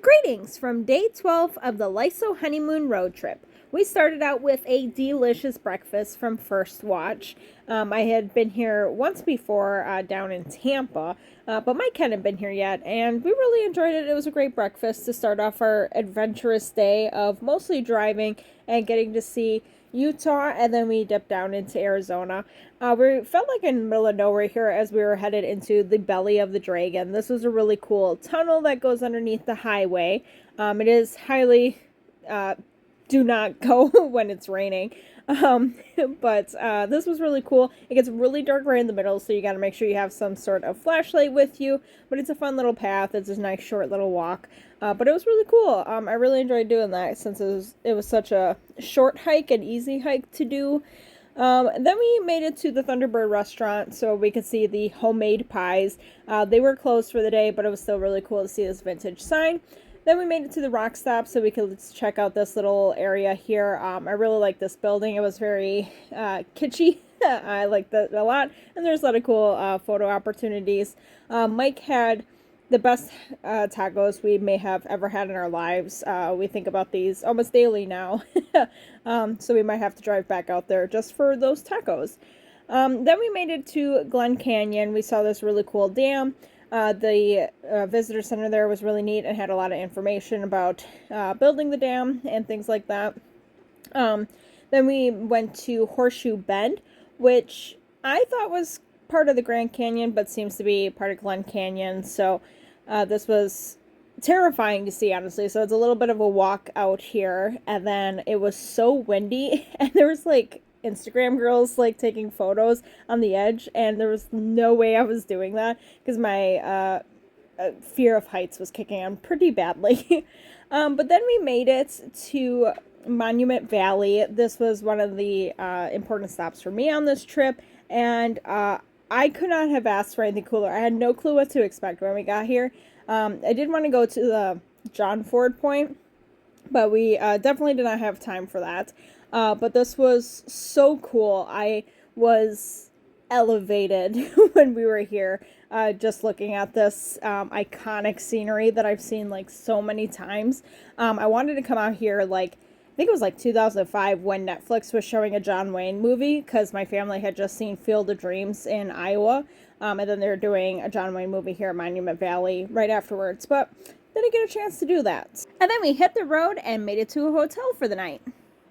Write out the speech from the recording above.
Greetings from day 12 of the Lyso honeymoon road trip. We started out with a delicious breakfast from First Watch. I had been here once before down in Tampa, but Mike hadn't been here yet, and we really enjoyed it. It was a great breakfast to start off our adventurous day of mostly driving and getting to see Utah, and then we dipped down into Arizona. We felt like in the middle of nowhere here as we were headed into the belly of the dragon. This was a really cool tunnel that goes underneath the highway. It is highly do not go when it's raining. But this was really cool. It gets really dark right in the middle, so you got to make sure you have some sort of flashlight with you. But it's a fun little path. It's a nice short little walk. But it was really cool. I really enjoyed doing that since it was such a short hike and easy hike to do. Then we made it to the Thunderbird restaurant so we could see the homemade pies. They were closed for the day, but it was still really cool to see this vintage sign. Then we made it to the Rock Stop so we could check out this little area here. I really like this building. It was very kitschy. I liked that a lot. And there's a lot of cool photo opportunities. Mike had the best tacos we may have ever had in our lives. We think about these almost daily now. So we might have to drive back out there just for those tacos. Then we made it to Glen Canyon. We saw this really cool dam. The visitor center there was really neat and had a lot of information about building the dam and things like that. Then we went to Horseshoe Bend, which I thought was part of the Grand Canyon, but seems to be part of Glen Canyon. So this was terrifying to see, honestly. So it's a little bit of a walk out here, and then it was so windy, and there was like Instagram girls like taking photos on the edge, and there was no way I was doing that because my fear of heights was kicking on pretty badly. But then we made it to Monument Valley. This was one of the important stops for me on this trip, and I could not have asked for anything cooler. I had no clue what to expect when we got here. I did want to go to the John Ford Point, but we definitely did not have time for that. But this was so cool. I was elevated when we were here, just looking at this iconic scenery that I've seen like so many times. I wanted to come out here like, I think it was like 2005 when Netflix was showing a John Wayne movie because my family had just seen Field of Dreams in Iowa. And then they were doing a John Wayne movie here at Monument Valley right afterwards. But didn't get a chance to do that. And then we hit the road and made it to a hotel for the night.